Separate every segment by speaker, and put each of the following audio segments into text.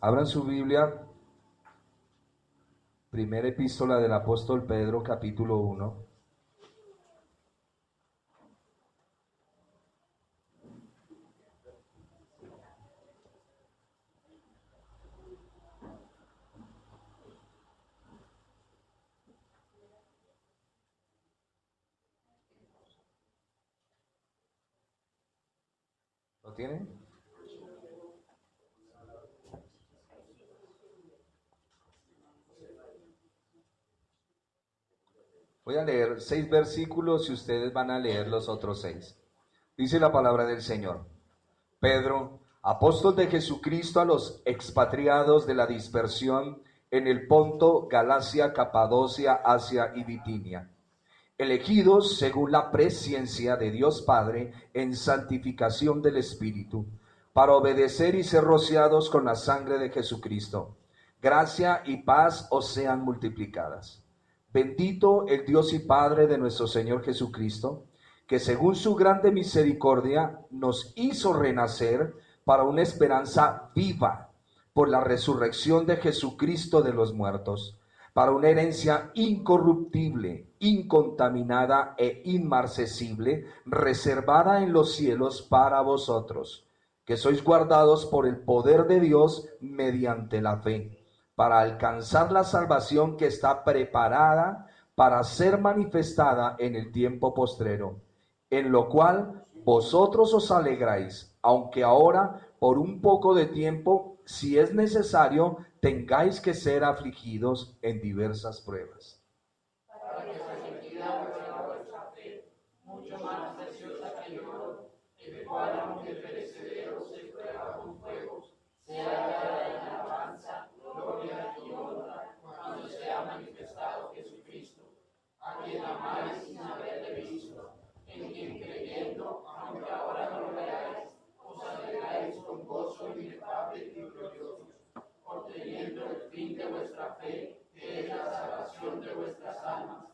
Speaker 1: Abran su Biblia, primera epístola del apóstol Pedro, capítulo 1. ¿Lo tienen? Voy a leer 6 versículos y ustedes van a leer los otros 6. Dice la palabra del Señor. Pedro, apóstol de Jesucristo a los expatriados de la dispersión en el Ponto, Galacia, Capadocia, Asia y Bitinia, elegidos según la presciencia de Dios Padre en santificación del Espíritu, para obedecer y ser rociados con la sangre de Jesucristo. Gracia y paz os sean multiplicadas. Bendito el Dios y Padre de nuestro Señor Jesucristo, que según su grande misericordia nos hizo renacer para una esperanza viva por la resurrección de Jesucristo de los muertos, para una herencia incorruptible, incontaminada e inmarcesible, reservada en los cielos para vosotros, que sois guardados por el poder de Dios mediante la fe, para alcanzar la salvación que está preparada para ser manifestada en el tiempo postrero, en lo cual vosotros os alegráis, aunque ahora por un poco de tiempo, si es necesario, tengáis que ser afligidos en diversas pruebas.
Speaker 2: Para que se sentida vuestra fe, mucho más preciosa que el oro, el cual aunque perecedero se prueba con fuego, sea hallada en alabanza, gloria y honra, cuando sea manifestado Jesucristo, a quien amáis sin haberle visto, en quien creyendo, aunque ahora no lo veáis, os alegráis con gozo inefable y glorioso, obteniendo el fin de vuestra fe, que es la salvación de vuestras almas.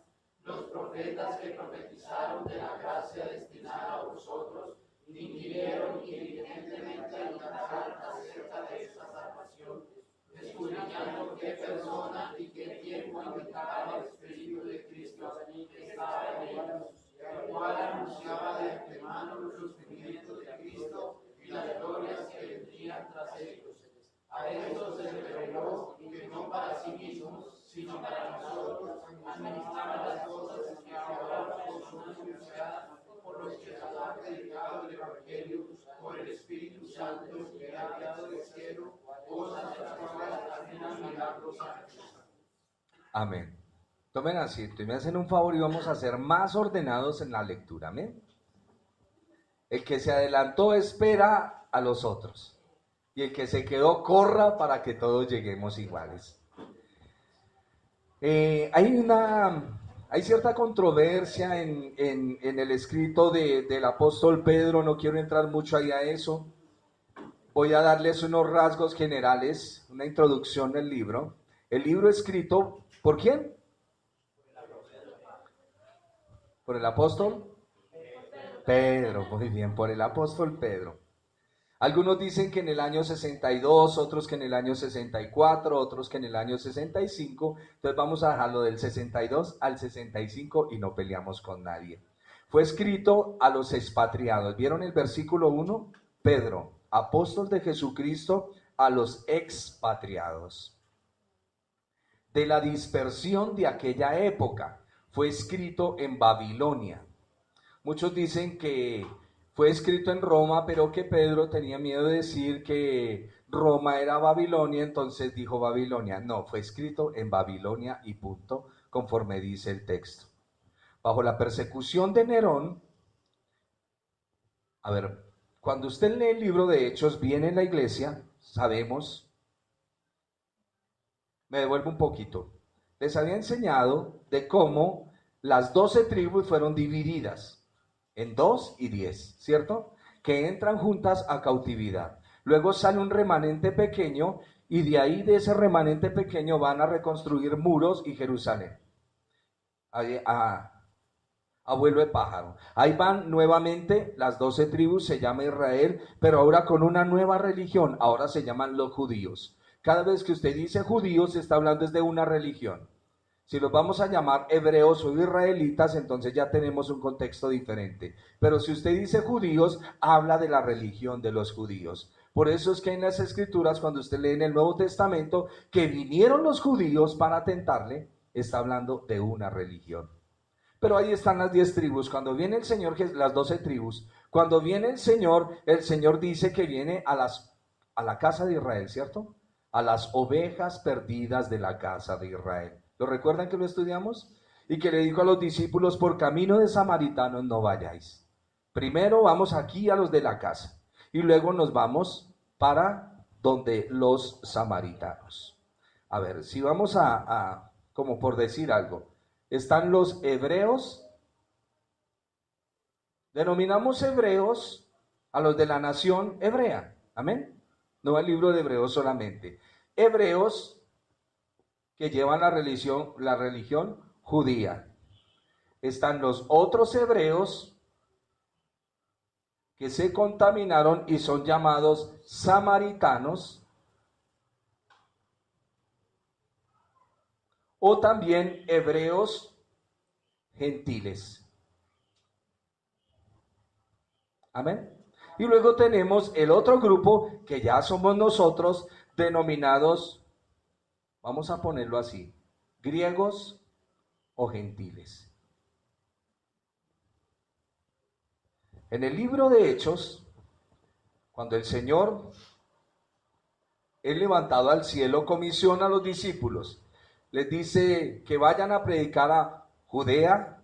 Speaker 2: Los profetas que profetizaron de la gracia destinada a vosotros, inquirieron diligentemente acerca de esta salvación, escudriñando qué persona y qué tiempo indicaba el Espíritu de Cristo que estaba en ellos, el cual anunciaba de antemano los sufrimientos de Cristo y las glorias que vendrían tras ellos. A estos se les reveló que no para sí mismos, sino para nosotros, administraban las cosas que ahora os son anunciadas por los que se han predicado el Evangelio, por el Espíritu Santo que ha enviado del cielo, cosas de las cuales también admirar los ángeles.
Speaker 1: Amén. Tomen asiento y me hacen un favor y vamos a ser más ordenados en la lectura. Amén. El que se adelantó espera a los otros. Y el que se quedó corra para que todos lleguemos iguales. Hay cierta controversia en el escrito del apóstol Pedro, no quiero entrar mucho ahí a eso. Voy a darles unos rasgos generales, una introducción del libro. El libro escrito, ¿por quién? ¿Por el apóstol? Pedro, muy bien, por el apóstol Pedro. Algunos dicen que en el año 62, otros que en el año 64, otros que en el año 65. Entonces vamos a dejarlo del 62 al 65 y no peleamos con nadie. Fue escrito a los expatriados. ¿Vieron el versículo 1? Pedro, apóstol de Jesucristo, a los expatriados. De la dispersión de aquella época. Fue escrito en Babilonia. Muchos dicen que fue escrito en Roma, pero que Pedro tenía miedo de decir que Roma era Babilonia, entonces dijo Babilonia. No, fue escrito en Babilonia y punto, conforme dice el texto. Bajo la persecución de Nerón, a ver, cuando usted lee el libro de Hechos, viene en la iglesia, sabemos, me devuelvo un poquito, les había enseñado de cómo las 12 tribus fueron divididas en 2 y 10, ¿cierto? Que entran juntas a cautividad. Luego sale un remanente pequeño y de ahí, de ese remanente pequeño, van a reconstruir muros y Jerusalén. A vuelo de pájaro. Ahí van nuevamente las 12 tribus, se llama Israel, pero ahora con una nueva religión, ahora se llaman los judíos. Cada vez que usted dice judíos, está hablando de una religión. Si los vamos a llamar hebreos o israelitas, entonces ya tenemos un contexto diferente. Pero si usted dice judíos, habla de la religión de los judíos. Por eso es que en las Escrituras, cuando usted lee en el Nuevo Testamento, que vinieron los judíos para tentarle, está hablando de una religión. Pero ahí están las 10 tribus. Cuando viene el Señor, las 12 tribus, cuando viene el Señor dice que viene a la casa de Israel, ¿cierto? A las ovejas perdidas de la casa de Israel. ¿Lo recuerdan que lo estudiamos? Y que le dijo a los discípulos, por camino de samaritanos no vayáis. Primero vamos aquí a los de la casa y luego nos vamos para donde los samaritanos. A ver, si vamos como por decir algo, están los hebreos, denominamos hebreos a los de la nación hebrea, amén, no el libro de Hebreos solamente, hebreos que llevan la religión judía. Están los otros hebreos que se contaminaron y son llamados samaritanos, o también hebreos gentiles. Amén. Y luego tenemos el otro grupo que ya somos nosotros, denominados, vamos a ponerlo así, griegos o gentiles. En el libro de Hechos, cuando el Señor es levantado al cielo, comisiona a los discípulos. Les dice que vayan a predicar a Judea,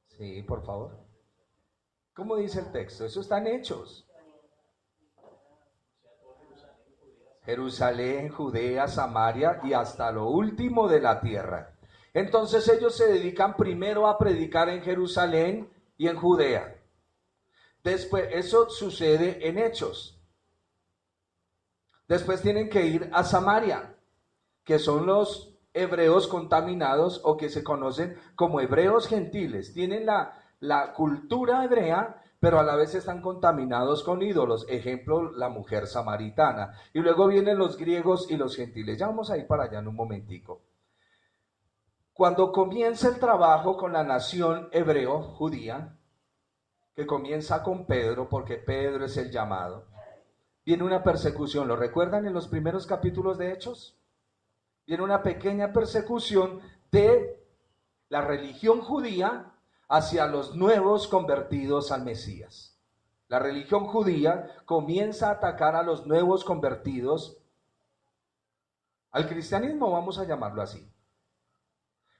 Speaker 1: sí, por favor. ¿Cómo dice el texto? Eso está en Hechos. Jerusalén, Judea, Samaria y hasta lo último de la tierra. Entonces ellos se dedican primero a predicar en Jerusalén y en Judea. Después, eso sucede en Hechos. Después tienen que ir a Samaria, que son los hebreos contaminados o que se conocen como hebreos gentiles. Tienen la cultura hebrea, pero a la vez están contaminados con ídolos. Ejemplo, la mujer samaritana. Y luego vienen los griegos y los gentiles. Ya vamos a ir para allá en un momentico. Cuando comienza el trabajo con la nación hebreo, judía, que comienza con Pedro, porque Pedro es el llamado, viene una persecución. ¿Lo recuerdan en los primeros capítulos de Hechos? Viene una pequeña persecución de la religión judía hacia los nuevos convertidos al Mesías. La religión judía comienza a atacar a los nuevos convertidos al cristianismo, vamos a llamarlo así.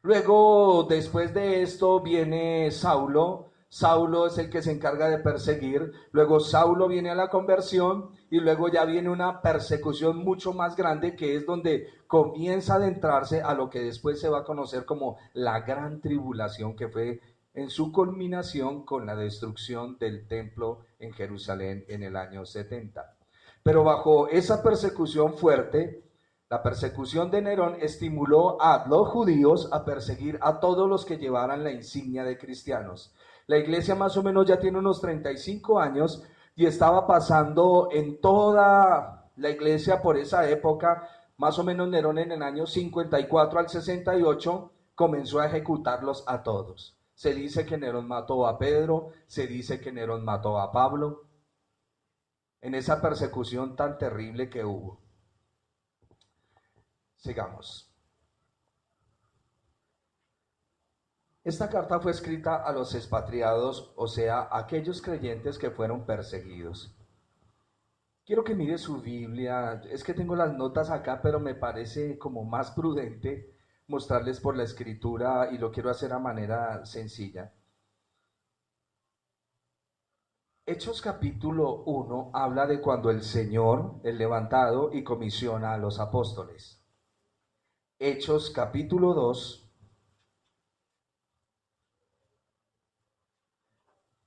Speaker 1: Luego, después de esto, viene Saulo. Saulo es el que se encarga de perseguir. Luego Saulo viene a la conversión y luego ya viene una persecución mucho más grande, que es donde comienza a adentrarse a lo que después se va a conocer como la gran tribulación, que fue en su culminación con la destrucción del templo en Jerusalén en el año 70. Pero bajo esa persecución fuerte, la persecución de Nerón estimuló a los judíos a perseguir a todos los que llevaran la insignia de cristianos. La iglesia más o menos ya tiene unos 35 años y estaba pasando en toda la iglesia por esa época. Más o menos Nerón en el año 54 al 68 comenzó a ejecutarlos a todos. Se dice que Nerón mató a Pedro, se dice que Nerón mató a Pablo, en esa persecución tan terrible que hubo. Sigamos. Esta carta fue escrita a los expatriados, o sea, a aquellos creyentes que fueron perseguidos. Quiero que mire su Biblia. Es que tengo las notas acá, pero me parece como más prudente mostrarles por la escritura y lo quiero hacer a manera sencilla. Hechos capítulo 1 habla de cuando el Señor es levantado y comisiona a los apóstoles. Hechos capítulo 2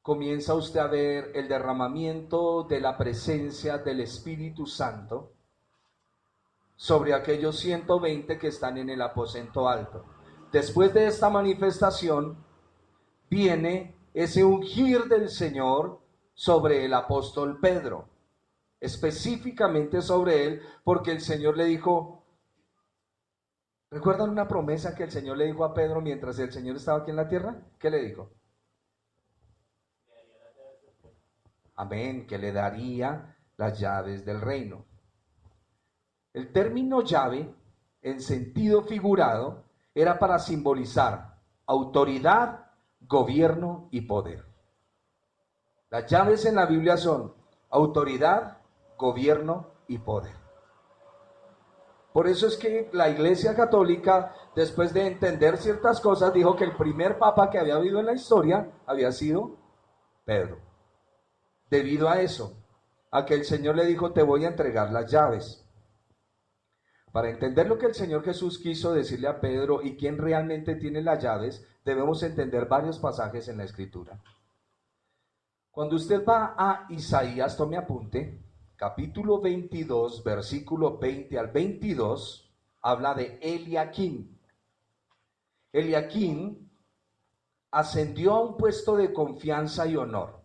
Speaker 1: comienza usted a ver el derramamiento de la presencia del Espíritu Santo sobre aquellos 120 que están en el aposento alto. Después de esta manifestación viene ese ungir del Señor sobre el apóstol Pedro, específicamente sobre él, porque el Señor le dijo, ¿recuerdan una promesa que el Señor le dijo a Pedro mientras el Señor estaba aquí en la tierra? ¿Qué le dijo? Amén, que le daría las llaves del reino. El término llave, en sentido figurado, era para simbolizar autoridad, gobierno y poder. Las llaves en la Biblia son autoridad, gobierno y poder. Por eso es que la Iglesia Católica, después de entender ciertas cosas, dijo que el primer papa que había habido en la historia había sido Pedro. Debido a eso, a que el Señor le dijo, te voy a entregar las llaves. Para entender lo que el Señor Jesús quiso decirle a Pedro y quién realmente tiene las llaves, debemos entender varios pasajes en la Escritura. Cuando usted va a Isaías, tome apunte, capítulo 22, versículo 20 al 22, habla de Eliaquim. Eliaquim ascendió a un puesto de confianza y honor.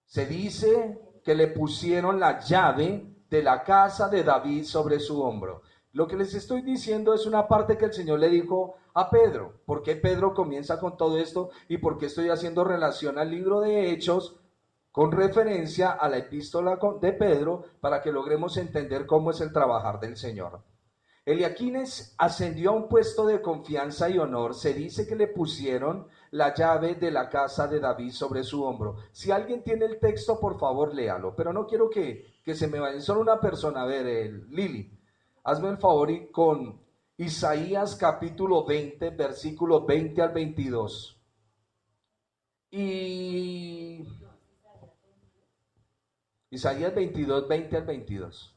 Speaker 1: Se dice que le pusieron la llave de la casa de David sobre su hombro. Lo que les estoy diciendo es una parte que el Señor le dijo a Pedro. ¿Por qué Pedro comienza con todo esto? ¿Y por qué estoy haciendo relación al libro de Hechos con referencia a la epístola de Pedro para que logremos entender cómo es el trabajar del Señor? Eliaquim ascendió a un puesto de confianza y honor. Se dice que le pusieron la llave de la casa de David sobre su hombro. Si alguien tiene el texto, por favor, léalo. Pero no quiero que se me vaya solo una persona. A ver, Lili, hazme el favor y con Isaías capítulo 20, versículo 20 al 22. Y Isaías 22, 20 al 22.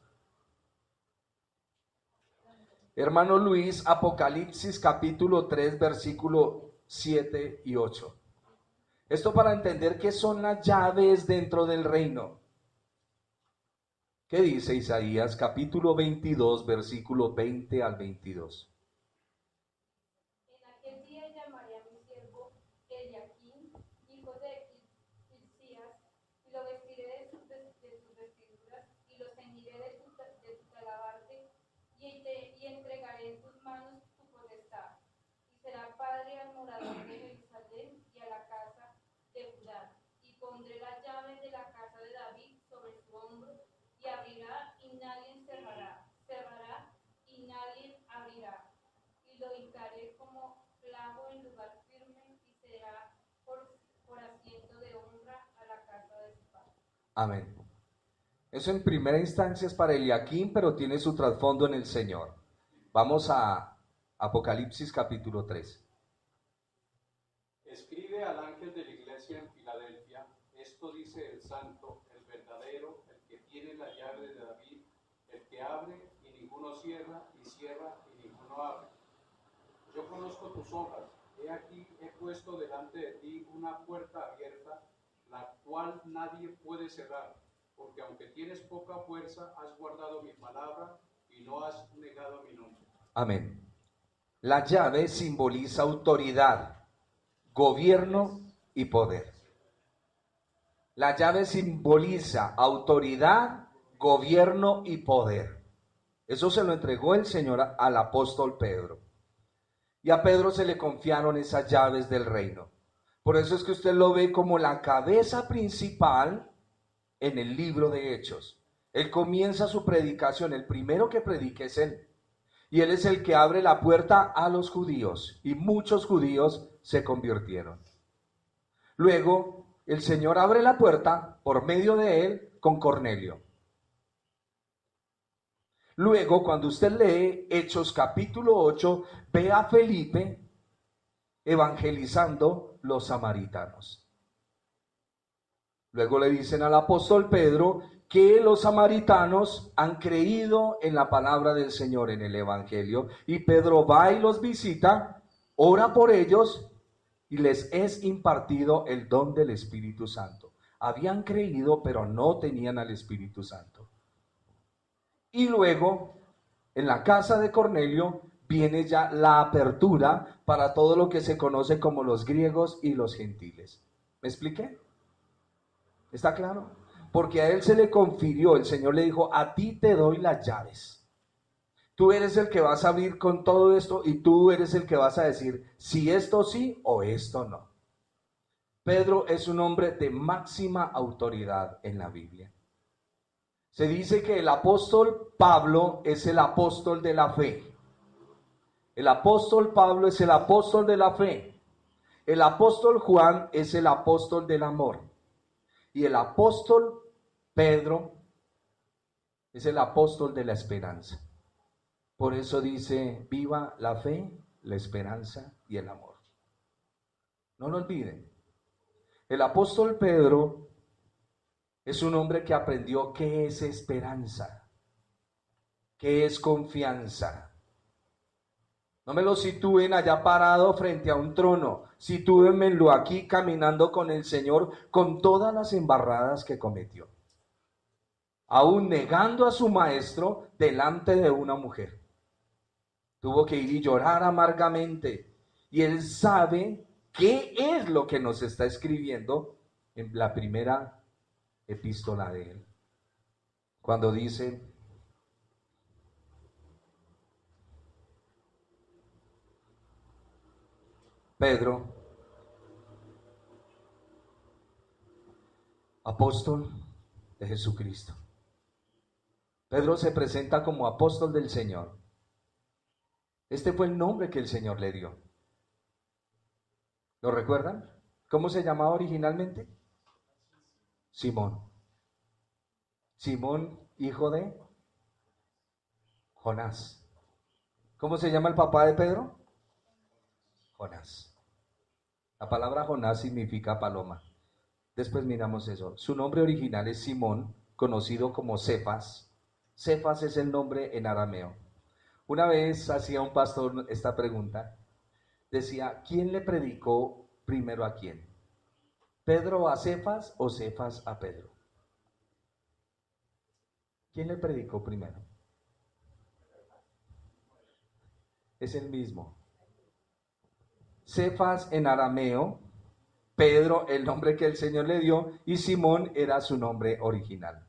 Speaker 1: Hermano Luis, Apocalipsis capítulo 3, versículo 7 y 8. Esto para entender qué son las llaves dentro del reino. ¿Qué dice Isaías capítulo 22, versículo 20 al 22?
Speaker 3: En aquel día llamaré a mi siervo Eliaquim, hijo de Hilcías, y lo vestiré de sus vestiduras, y lo ceñiré de tu talabarte, y entregaré en tus manos tu potestad, y será padre al morador de Jerusalén y a la casa de Judá, y pondré las llaves de la casa de David sobre su hombro, y abrirá y nadie cerrará, cerrará y nadie abrirá, y lo hincaré como clavo en lugar firme, y será por asiento de honra a la casa de su padre.
Speaker 1: Amén. Eso en primera instancia es para Eliaquim, pero tiene su trasfondo en el Señor. Vamos a Apocalipsis capítulo 3.
Speaker 4: Escribe al ángel de la iglesia en Filadelfia, esto dice el santo, el verdadero, el que tiene la llave de David, el que abre y ninguno cierra, y cierra y ninguno abre. Yo conozco tus obras, he aquí he puesto delante de ti una puerta abierta, la cual nadie puede cerrar, porque aunque tienes poca fuerza, has guardado mi palabra y no has negado mi nombre.
Speaker 1: Amén. La llave simboliza autoridad, gobierno y poder. La llave simboliza autoridad, gobierno y poder. Eso se lo entregó el Señor al apóstol Pedro. Y a Pedro se le confiaron esas llaves del reino. Por eso es que usted lo ve como la cabeza principal en el libro de Hechos. Él comienza su predicación, el primero que predica es él. Y él es el que abre la puerta a los judíos. Y muchos judíos se convirtieron. Luego, el Señor abre la puerta por medio de él con Cornelio. Luego, cuando usted lee Hechos capítulo 8, ve a Felipe evangelizando los samaritanos. Luego le dicen al apóstol Pedro que los samaritanos han creído en la palabra del Señor, en el evangelio, y Pedro va y los visita, ora por ellos y les es impartido el don del Espíritu Santo. Habían creído, pero no tenían al Espíritu Santo. Y luego, en la casa de Cornelio, viene ya la apertura para todo lo que se conoce como los griegos y los gentiles. ¿Me expliqué? ¿Está claro? Porque a él se le confirió, el Señor le dijo, a ti te doy las llaves. Tú eres el que vas a abrir con todo esto y tú eres el que vas a decir si esto sí o esto no. Pedro es un hombre de máxima autoridad en la Biblia. Se dice que el apóstol Pablo es el apóstol de la fe. El apóstol Pablo es el apóstol de la fe. El apóstol Juan es el apóstol del amor. Y el apóstol Pedro es el apóstol de la esperanza. Por eso dice, viva la fe, la esperanza y el amor. No lo olviden. El apóstol Pedro es un hombre que aprendió qué es esperanza, qué es confianza. No me lo sitúen allá parado frente a un trono, sitúenmelo aquí caminando con el Señor con todas las embarradas que cometió. Aún negando a su maestro delante de una mujer. Tuvo que ir y llorar amargamente. Y él sabe qué es lo que nos está escribiendo en la primera epístola de él. Cuando dice, Pedro, apóstol de Jesucristo. Pedro se presenta como apóstol del Señor. Este fue el nombre que el Señor le dio. ¿Lo recuerdan? ¿Cómo se llamaba originalmente? Simón. Simón, hijo de Jonás. ¿Cómo se llama el papá de Pedro? Jonás. La palabra Jonás significa paloma. Después miramos eso. Su nombre original es Simón, conocido como Cefas. Cefas es el nombre en arameo. Una vez hacía un pastor esta pregunta. Decía, ¿quién le predicó primero a quién? ¿Pedro a Cefas o Cefas a Pedro? ¿Quién le predicó primero? Es el mismo. Cefas en arameo, Pedro el nombre que el Señor le dio y Simón era su nombre original.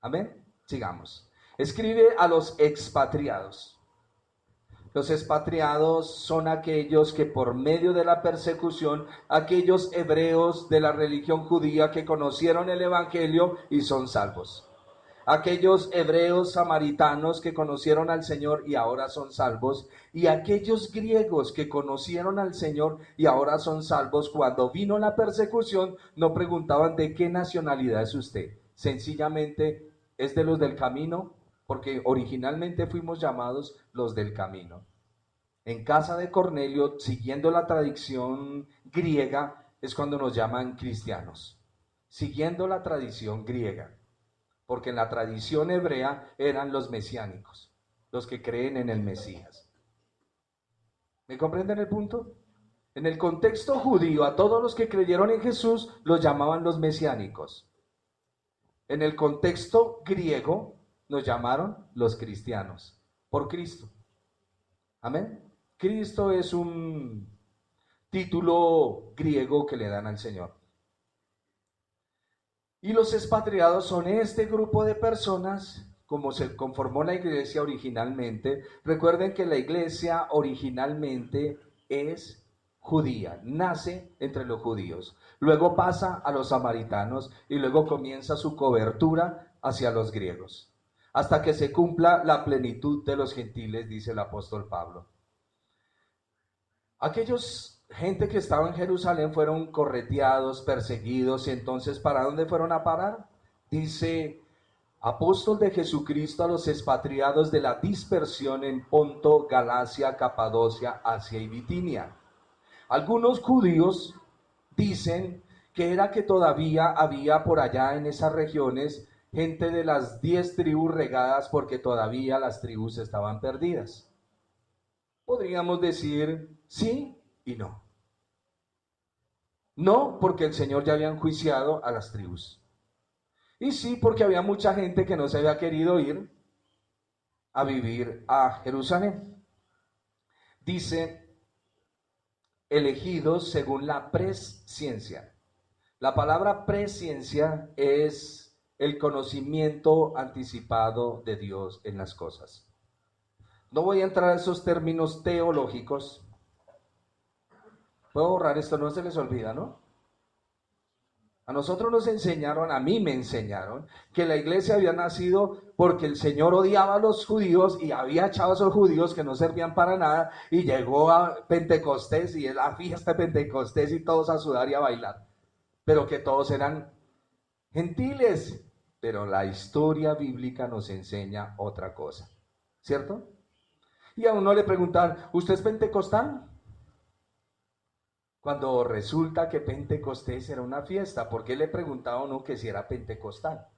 Speaker 1: Amén. Sigamos. Escribe a los expatriados. Los expatriados son aquellos que por medio de la persecución, aquellos hebreos de la religión judía que conocieron el evangelio y son salvos. Aquellos hebreos samaritanos que conocieron al Señor y ahora son salvos, y aquellos griegos que conocieron al Señor y ahora son salvos, cuando vino la persecución no preguntaban de qué nacionalidad es usted, sencillamente es de los del camino, porque originalmente fuimos llamados los del camino. En casa de Cornelio, siguiendo la tradición griega, es cuando nos llaman cristianos, siguiendo la tradición griega. Porque en la tradición hebrea eran los mesiánicos, los que creen en el Mesías. ¿Me comprenden el punto? En el contexto judío, a todos los que creyeron en Jesús los llamaban los mesiánicos. En el contexto griego nos llamaron los cristianos, por Cristo. Amén. Cristo es un título griego que le dan al Señor. Y los expatriados son este grupo de personas, como se conformó la iglesia originalmente. Recuerden que la iglesia originalmente es judía, nace entre los judíos. Luego pasa a los samaritanos y luego comienza su cobertura hacia los griegos. Hasta que se cumpla la plenitud de los gentiles, dice el apóstol Pablo. Gente que estaba en Jerusalén fueron correteados, perseguidos, y entonces ¿para dónde fueron a parar? Dice, apóstol de Jesucristo a los expatriados de la dispersión en Ponto, Galacia, Capadocia, Asia y Bitinia. Algunos judíos dicen que era que todavía había por allá en esas regiones gente de las 10 tribus regadas porque todavía las tribus estaban perdidas. Podríamos decir sí y no. No, porque el Señor ya había enjuiciado a las tribus. Y sí, porque había mucha gente que no se había querido ir a vivir a Jerusalén. Dice, elegidos según la presciencia. La palabra presciencia es el conocimiento anticipado de Dios en las cosas. No voy a entrar a esos términos teológicos. Puedo borrar esto, no se les olvida, ¿no? A nosotros nos enseñaron, a mí me enseñaron, que la iglesia había nacido porque el Señor odiaba a los judíos y había echado a esos judíos que no servían para nada, y llegó a Pentecostés y es la fiesta de Pentecostés y todos a sudar y a bailar, pero que todos eran gentiles. Pero la historia bíblica nos enseña otra cosa, ¿cierto? Y a uno le preguntan, ¿usted es pentecostal? Cuando resulta que Pentecostés era una fiesta, ¿por qué le preguntaba a uno que si era pentecostal?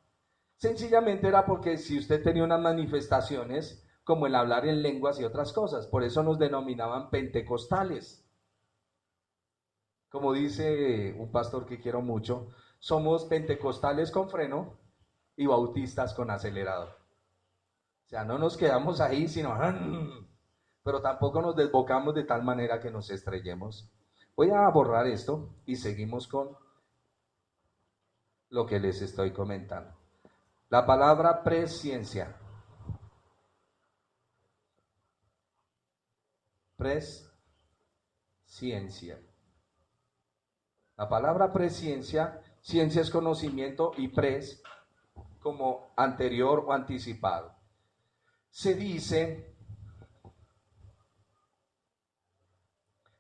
Speaker 1: Sencillamente era porque si usted tenía unas manifestaciones, como el hablar en lenguas y otras cosas, por eso nos denominaban pentecostales. Como dice un pastor que quiero mucho, somos pentecostales con freno y bautistas con acelerador. O sea, no nos quedamos ahí, sino, pero tampoco nos desbocamos de tal manera que nos estrellemos. Voy a borrar esto y seguimos con lo que les estoy comentando. La palabra presciencia. Presciencia. La palabra presciencia, ciencia es conocimiento y pres como anterior o anticipado. Se dice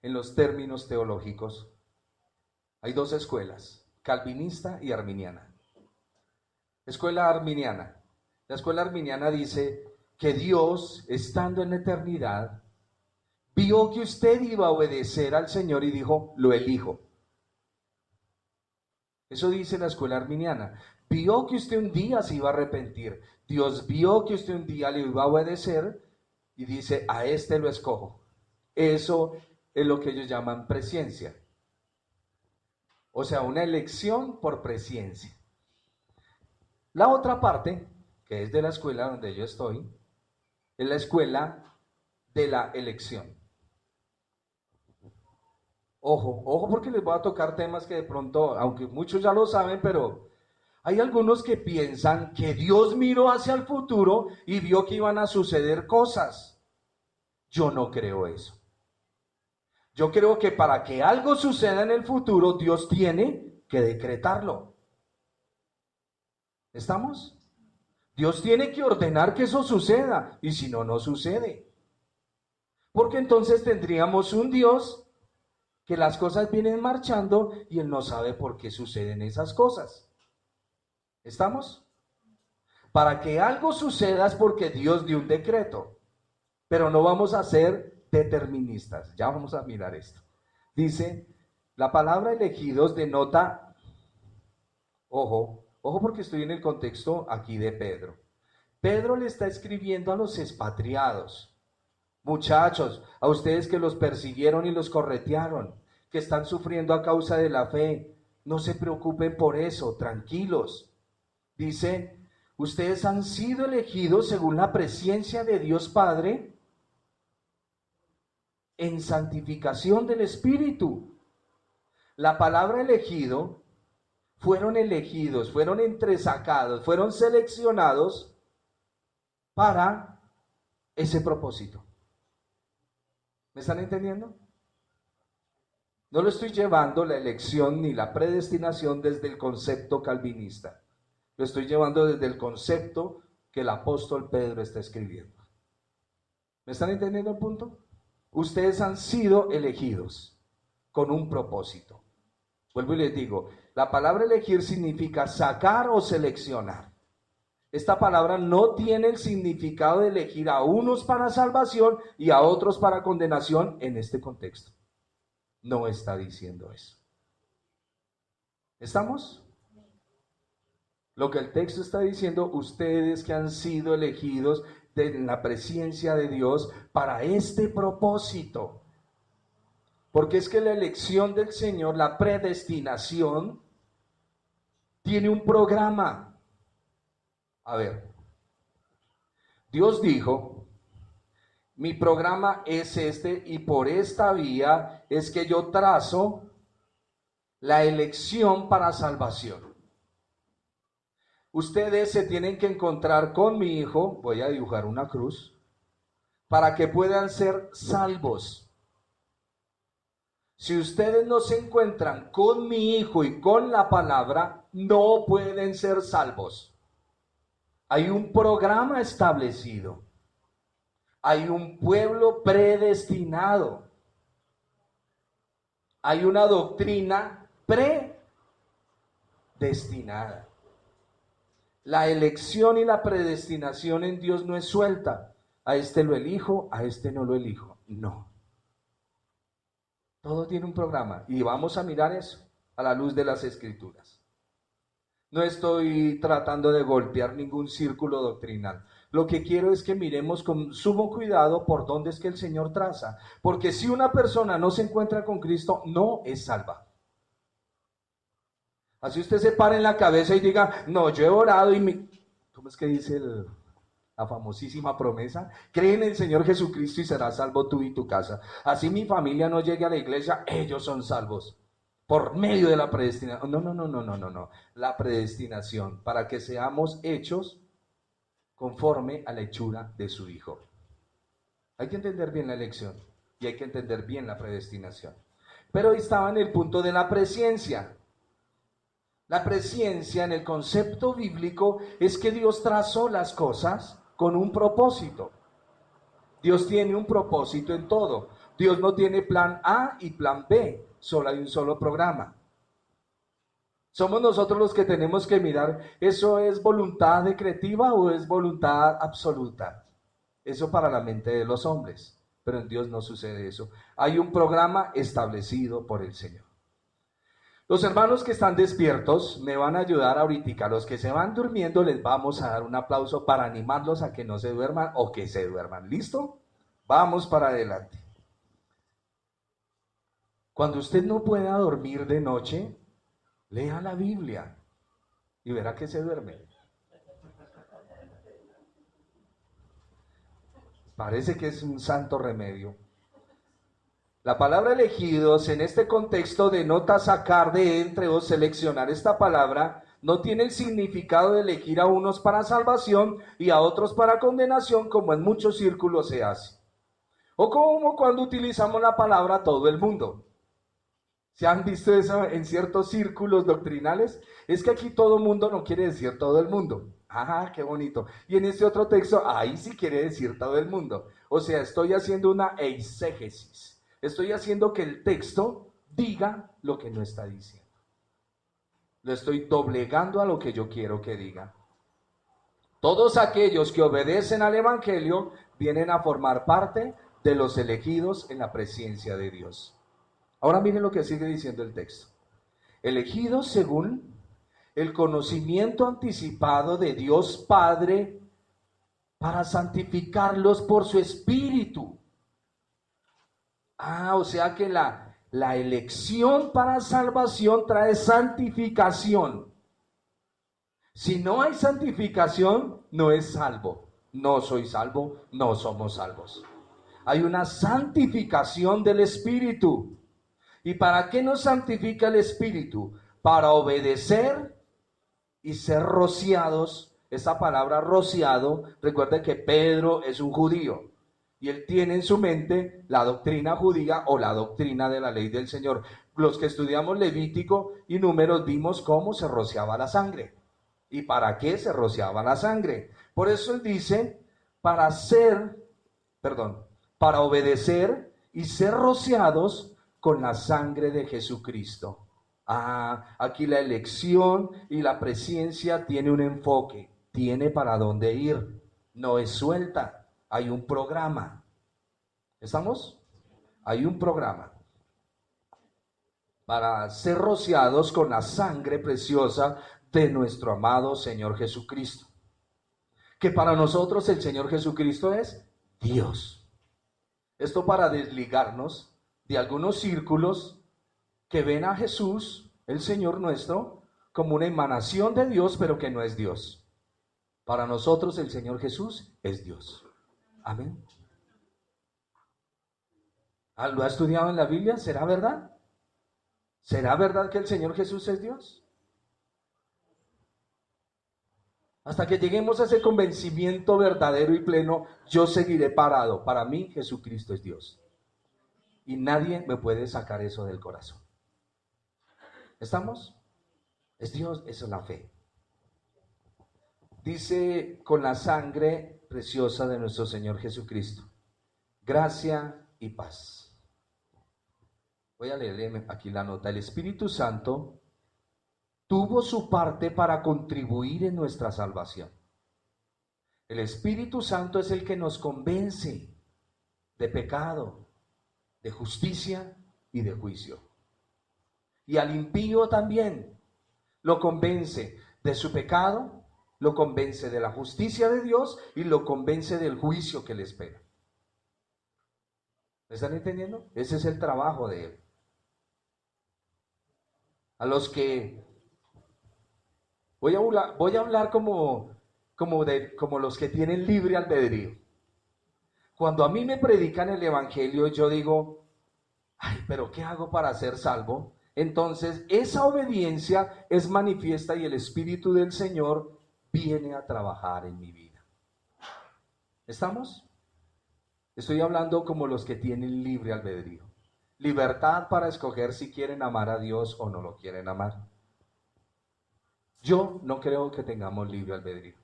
Speaker 1: en los términos teológicos, hay dos escuelas, calvinista y arminiana. Escuela arminiana. La escuela arminiana dice que Dios, estando en la eternidad, vio que usted iba a obedecer al Señor y dijo, lo elijo. Eso dice la escuela arminiana. Vio que usted un día se iba a arrepentir. Dios vio que usted un día le iba a obedecer y dice, a este lo escojo. Eso es lo que ellos llaman presciencia. O sea, una elección por presciencia. La otra parte, que es de la escuela donde yo estoy, es la escuela de la elección. Ojo, ojo, porque les voy a tocar temas que de pronto, aunque muchos ya lo saben, pero hay algunos que piensan que Dios miró hacia el futuro y vio que iban a suceder cosas. Yo no creo eso. Yo creo que para que algo suceda en el futuro, Dios tiene que decretarlo. ¿Estamos? Dios tiene que ordenar que eso suceda, y si no, no sucede. Porque entonces tendríamos un Dios que las cosas vienen marchando y Él no sabe por qué suceden esas cosas. ¿Estamos? Para que algo suceda es porque Dios dio un decreto, pero no vamos a ser deterministas. Ya vamos a mirar esto. Dice, la palabra elegidos denota, ojo porque estoy en el contexto aquí de Pedro. Pedro le está escribiendo a los expatriados. Muchachos, a ustedes que los persiguieron y los corretearon, que están sufriendo a causa de la fe, no se preocupen por eso, tranquilos. Dice, ustedes han sido elegidos según la presciencia de Dios Padre en santificación del Espíritu. La palabra elegido, fueron elegidos, fueron entresacados, fueron seleccionados para ese propósito. ¿Me están entendiendo? No lo estoy llevando la elección ni la predestinación desde el concepto calvinista. Lo estoy llevando desde el concepto que el apóstol Pedro está escribiendo. ¿Me están entendiendo el punto? Ustedes han sido elegidos con un propósito. Vuelvo y les digo, la palabra elegir significa sacar o seleccionar. Esta palabra no tiene el significado de elegir a unos para salvación y a otros para condenación en este contexto. No está diciendo eso. ¿Estamos? Lo que el texto está diciendo, ustedes que han sido elegidos en la presencia de Dios para este propósito. Porque es que la elección del Señor, la predestinación, tiene un programa. A ver, Dios dijo, mi programa es este y por esta vía es que yo trazo la elección para salvación. Ustedes se tienen que encontrar con mi hijo, voy a dibujar una cruz, para que puedan ser salvos. Si ustedes no se encuentran con mi hijo y con la palabra, no pueden ser salvos. Hay un programa establecido. Hay un pueblo predestinado. Hay una doctrina predestinada. La elección y la predestinación en Dios no es suelta. A este lo elijo, a este no lo elijo. No. Todo tiene un programa y vamos a mirar eso a la luz de las Escrituras. No estoy tratando de golpear ningún círculo doctrinal. Lo que quiero es que miremos con sumo cuidado por dónde es que el Señor traza. Porque si una persona no se encuentra con Cristo, no es salva. Así usted se para en la cabeza y diga, no, yo he orado y ¿cómo es que dice la famosísima promesa? Cree en el Señor Jesucristo y serás salvo tú y tu casa. Así mi familia no llegue a la iglesia, ellos son salvos. Por medio de la predestinación. No. La predestinación para que seamos hechos conforme a la hechura de su Hijo. Hay que entender bien la elección y hay que entender bien la predestinación. Pero estaba en el punto de la presciencia. La presciencia en el concepto bíblico es que Dios trazó las cosas con un propósito. Dios tiene un propósito en todo. Dios no tiene plan A y plan B, solo hay un solo programa. Somos nosotros los que tenemos que mirar, ¿eso es voluntad decretiva o es voluntad absoluta? Eso para la mente de los hombres, pero en Dios no sucede eso. Hay un programa establecido por el Señor. Los hermanos que están despiertos me van a ayudar ahorita. Los que se van durmiendo les vamos a dar un aplauso para animarlos a que no se duerman o que se duerman. ¿Listo? Vamos para adelante. Cuando usted no pueda dormir de noche, lea la Biblia y verá que se duerme. Parece que es un santo remedio. La palabra elegidos en este contexto denota sacar de entre o seleccionar. Esta palabra no tiene el significado de elegir a unos para salvación y a otros para condenación, como en muchos círculos se hace. O como cuando utilizamos la palabra todo el mundo. ¿Se han visto eso en ciertos círculos doctrinales? Es que aquí todo el mundo no quiere decir todo el mundo. Ajá, qué bonito. Y en este otro texto, ahí sí quiere decir todo el mundo. O sea, estoy haciendo una eisegesis. Estoy haciendo que el texto diga lo que no está diciendo. Lo estoy doblegando a lo que yo quiero que diga. Todos aquellos que obedecen al Evangelio vienen a formar parte de los elegidos en la presencia de Dios. Ahora miren lo que sigue diciendo el texto. Elegidos según el conocimiento anticipado de Dios Padre para santificarlos por su Espíritu. O sea que la elección para salvación trae santificación. Si no hay santificación, no es salvo. No soy salvo, no somos salvos. Hay una santificación del Espíritu. ¿Y para qué nos santifica el Espíritu? Para obedecer y ser rociados. Esa palabra rociado, recuerden que Pedro es un judío. Y él tiene en su mente la doctrina judía o la doctrina de la ley del Señor. Los que estudiamos Levítico y Números vimos cómo se rociaba la sangre. ¿Y para qué se rociaba la sangre? Por eso él dice, para obedecer y ser rociados con la sangre de Jesucristo. Aquí la elección y la presciencia tiene un enfoque, tiene para dónde ir, no es suelta. Hay un programa. ¿Estamos? Hay un programa para ser rociados con la sangre preciosa de nuestro amado Señor Jesucristo. Que para nosotros el Señor Jesucristo es Dios. Esto para desligarnos de algunos círculos que ven a Jesús, el Señor nuestro, como una emanación de Dios, pero que no es Dios. Para nosotros el Señor Jesús es Dios. Amén. ¿Lo ha estudiado en la Biblia? ¿Será verdad? ¿Será verdad que el Señor Jesús es Dios? Hasta que lleguemos a ese convencimiento verdadero y pleno, yo seguiré parado. Para mí, Jesucristo es Dios. Y nadie me puede sacar eso del corazón. ¿Estamos? Es Dios, eso es la fe. Dice, con la sangre preciosa de nuestro Señor Jesucristo, gracia y paz. Voy a leerle aquí la nota. El Espíritu Santo tuvo su parte para contribuir en nuestra salvación. El Espíritu Santo es el que nos convence de pecado, de justicia y de juicio. Y al impío también lo convence de su pecado, lo convence de la justicia de Dios y lo convence del juicio que le espera. ¿Me están entendiendo? Ese es el trabajo de él. A los que voy a hablar como los que tienen libre albedrío. Cuando a mí me predican el evangelio, yo digo, ay, pero ¿qué hago para ser salvo? Entonces, esa obediencia es manifiesta y el Espíritu del Señor viene a trabajar en mi vida. ¿Estamos? Estoy hablando como los que tienen libre albedrío. Libertad para escoger si quieren amar a Dios o no lo quieren amar. Yo no creo que tengamos libre albedrío.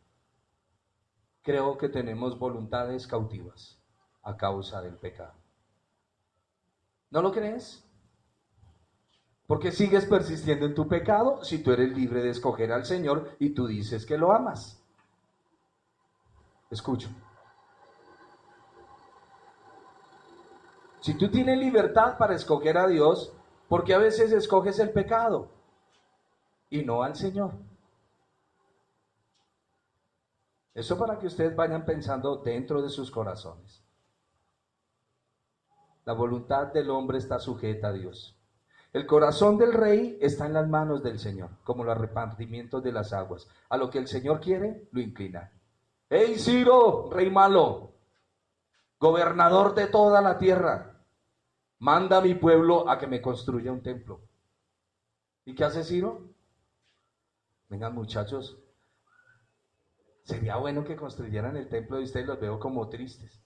Speaker 1: Creo que tenemos voluntades cautivas a causa del pecado. ¿No lo crees? ¿Por qué sigues persistiendo en tu pecado si tú eres libre de escoger al Señor y tú dices que lo amas? Escucho. Si tú tienes libertad para escoger a Dios, ¿por qué a veces escoges el pecado y no al Señor? Eso para que ustedes vayan pensando dentro de sus corazones. La voluntad del hombre está sujeta a Dios. El corazón del rey está en las manos del Señor, como los repartimientos de las aguas. A lo que el Señor quiere, lo inclina. ¡Ey, Ciro, rey malo! Gobernador de toda la tierra. Manda a mi pueblo a que me construya un templo. ¿Y qué hace Ciro? Vengan, muchachos, sería bueno que construyeran el templo de ustedes, los veo como tristes.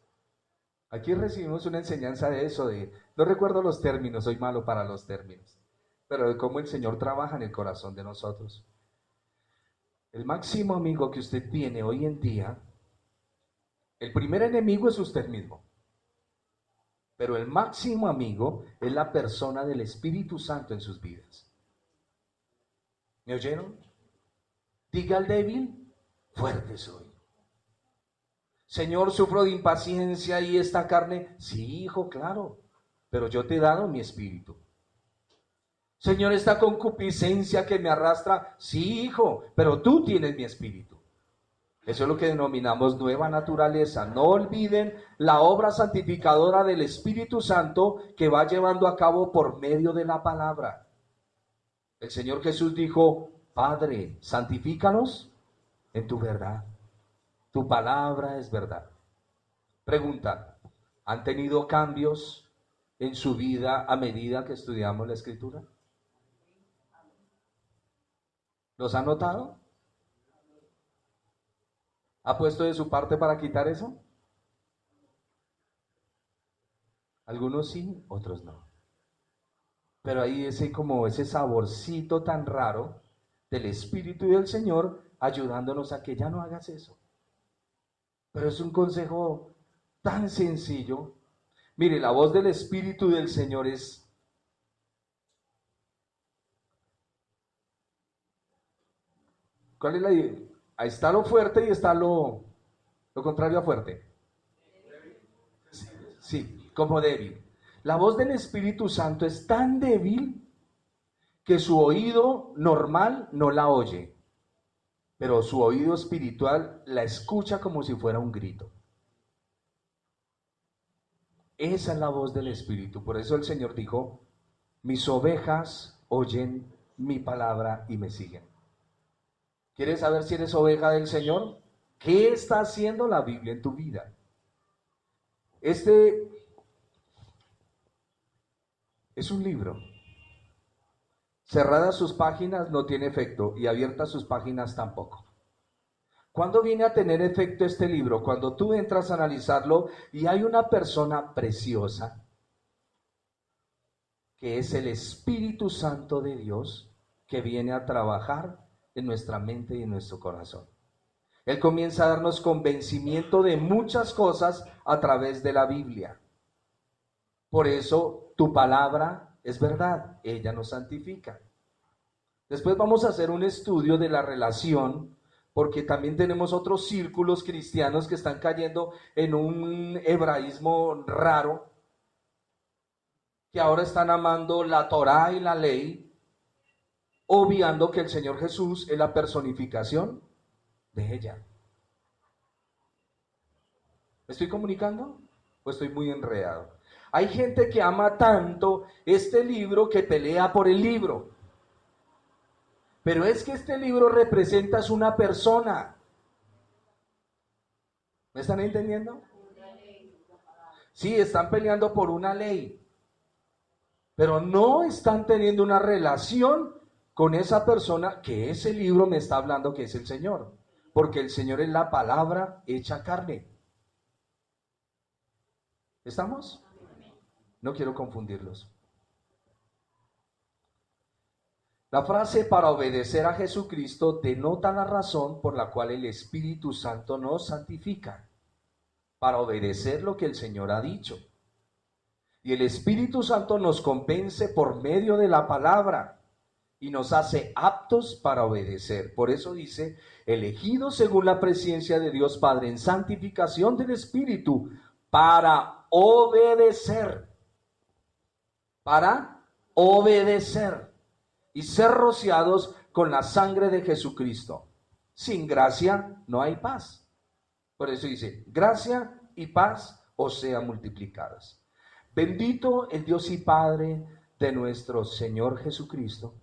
Speaker 1: Aquí recibimos una enseñanza de eso, no recuerdo los términos, soy malo para los términos, pero de cómo el Señor trabaja en el corazón de nosotros. El máximo amigo que usted tiene hoy en día, el primer enemigo es usted mismo, pero el máximo amigo es la persona del Espíritu Santo en sus vidas. ¿Me oyeron? Diga al débil, fuerte soy. Señor, sufro de impaciencia y esta carne. Sí, hijo, claro, pero yo te he dado mi espíritu. Señor, esta concupiscencia que me arrastra. Sí, hijo, pero tú tienes mi espíritu. Eso es lo que denominamos nueva naturaleza. No olviden la obra santificadora del Espíritu Santo que va llevando a cabo por medio de la palabra. El Señor Jesús dijo, Padre, santifícalos en tu verdad. Tu palabra es verdad. Pregunta, ¿han tenido cambios en su vida a medida que estudiamos la Escritura? ¿Los ha notado? ¿Ha puesto de su parte para quitar eso? Algunos sí, otros no. Pero ahí ese saborcito tan raro del Espíritu y del Señor ayudándonos a que ya no hagas eso. Pero es un consejo tan sencillo. Mire, la voz del Espíritu del Señor es... ¿Cuál es la idea? Ahí está lo fuerte y está lo contrario a fuerte. Sí, como débil. La voz del Espíritu Santo es tan débil que su oído normal no la oye, pero su oído espiritual la escucha como si fuera un grito. Esa es la voz del Espíritu. Por eso el Señor dijo, mis ovejas oyen mi palabra y me siguen. ¿Quieres saber si eres oveja del Señor? ¿Qué está haciendo la Biblia en tu vida? Este es un libro. Cerradas sus páginas no tiene efecto y abiertas sus páginas tampoco. ¿Cuándo viene a tener efecto este libro? Cuando tú entras a analizarlo y hay una persona preciosa, que es el Espíritu Santo de Dios, que viene a trabajar en nuestra mente y en nuestro corazón. Él comienza a darnos convencimiento de muchas cosas a través de la Biblia. Por eso tu palabra es verdad, ella nos santifica. Después vamos a hacer un estudio de la relación, porque también tenemos otros círculos cristianos que están cayendo en un hebraísmo raro, que ahora están amando la Torá y la ley, obviando que el Señor Jesús es la personificación de ella. ¿Me estoy comunicando? ¿O estoy muy enredado? Hay gente que ama tanto este libro que pelea por el libro. Pero es que este libro representa a una persona. ¿Me están entendiendo? Sí, están peleando por una ley. Pero no están teniendo una relación con esa persona que ese libro me está hablando, que es el Señor. Porque el Señor es la palabra hecha carne. ¿Estamos? No quiero confundirlos. La frase para obedecer a Jesucristo denota la razón por la cual el Espíritu Santo nos santifica, para obedecer lo que el Señor ha dicho. Y el Espíritu Santo nos convence por medio de la palabra y nos hace aptos para obedecer. Por eso dice, elegidos según la presencia de Dios Padre en santificación del Espíritu, para obedecer. Para obedecer. Y ser rociados con la sangre de Jesucristo. Sin gracia no hay paz. Por eso dice, gracia y paz os sean multiplicadas. Bendito el Dios y Padre de nuestro Señor Jesucristo,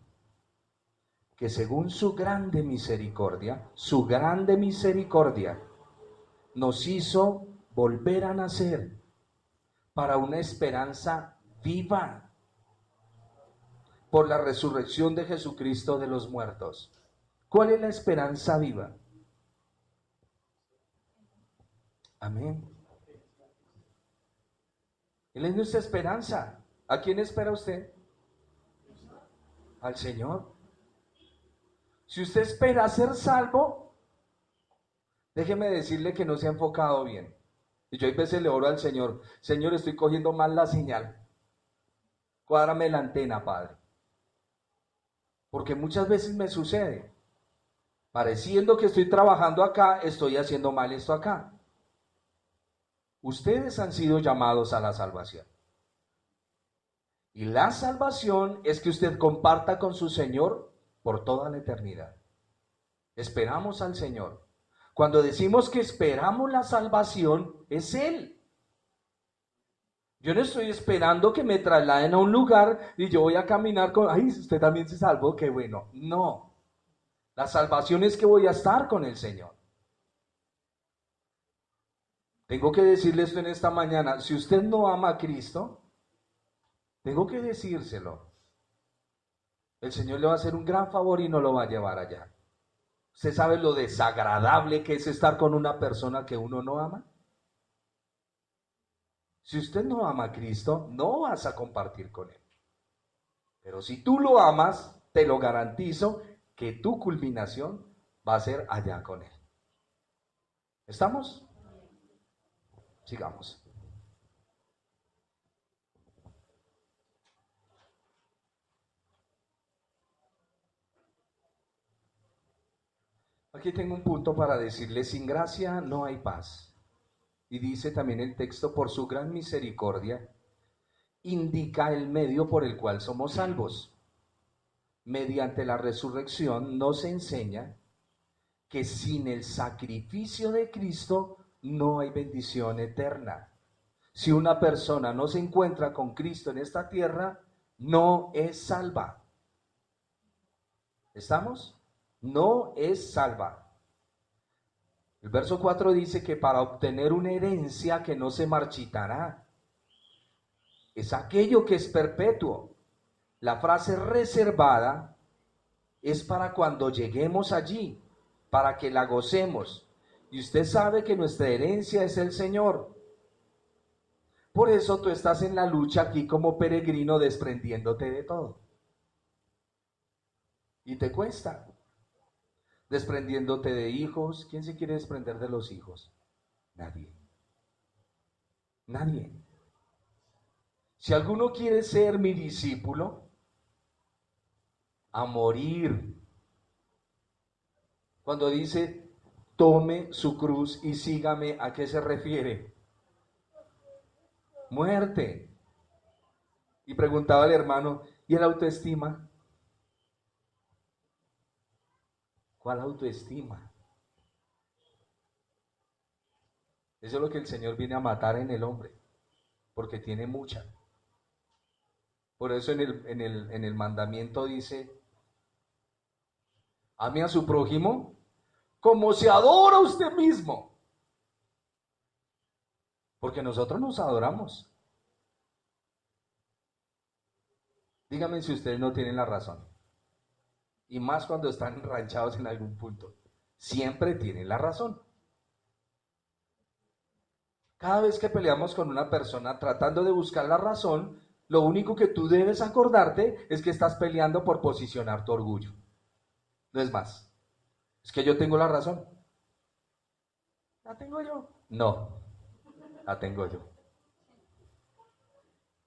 Speaker 1: que según su grande misericordia, nos hizo volver a nacer para una esperanza viva, por la resurrección de Jesucristo de los muertos. ¿Cuál es la esperanza viva? Amén. Él es nuestra esperanza. ¿A quién espera usted? Al Señor. Si usted espera ser salvo, déjeme decirle que no se ha enfocado bien. Y yo a veces le oro al Señor, Señor, estoy cogiendo mal la señal. Cuádrame la antena, Padre. Porque muchas veces me sucede, pareciendo que estoy trabajando acá, estoy haciendo mal esto acá. Ustedes han sido llamados a la salvación. Y la salvación es que usted comparta con su Señor por toda la eternidad. Esperamos al Señor. Cuando decimos que esperamos la salvación, es Él. Yo no estoy esperando que me trasladen a un lugar y yo voy a caminar con, ay, usted también se salvó, qué bueno. No, la salvación es que voy a estar con el Señor. Tengo que decirle esto en esta mañana, si usted no ama a Cristo, tengo que decírselo. El Señor le va a hacer un gran favor y no lo va a llevar allá. ¿Usted sabe lo desagradable que es estar con una persona que uno no ama? Si usted no ama a Cristo, no vas a compartir con Él. Pero si tú lo amas, te lo garantizo que tu culminación va a ser allá con Él. ¿Estamos? Sigamos. Aquí tengo un punto para decirle, sin gracia no hay paz. Y dice también el texto, por su gran misericordia, indica el medio por el cual somos salvos. Mediante la resurrección nos enseña que sin el sacrificio de Cristo no hay bendición eterna. Si una persona no se encuentra con Cristo en esta tierra, no es salva. ¿Estamos? No es salva. El verso 4 dice que para obtener una herencia que no se marchitará, es aquello que es perpetuo. La frase reservada es para cuando lleguemos allí, para que la gocemos. Y usted sabe que nuestra herencia es el Señor. Por eso tú estás en la lucha aquí como peregrino desprendiéndote de todo. Y te cuesta. Desprendiéndote de hijos. ¿Quién se quiere desprender de los hijos? Nadie. Nadie. Si alguno quiere ser mi discípulo, a morir. Cuando dice, tome su cruz y sígame, ¿a qué se refiere? Muerte. Y preguntaba al hermano, ¿y el autoestima? ¿Cuál autoestima? Eso es lo que el Señor viene a matar en el hombre, porque tiene mucha. Por eso en el mandamiento dice, ame a su prójimo como se adora a usted mismo. Porque nosotros nos adoramos. Díganme si ustedes no tienen la razón. Y más cuando están enranchados en algún punto. Siempre tienen la razón. Cada vez que peleamos con una persona tratando de buscar la razón, lo único que tú debes acordarte es que estás peleando por posicionar tu orgullo. No es más. Es que yo tengo la razón. ¿La tengo yo? No, la tengo yo.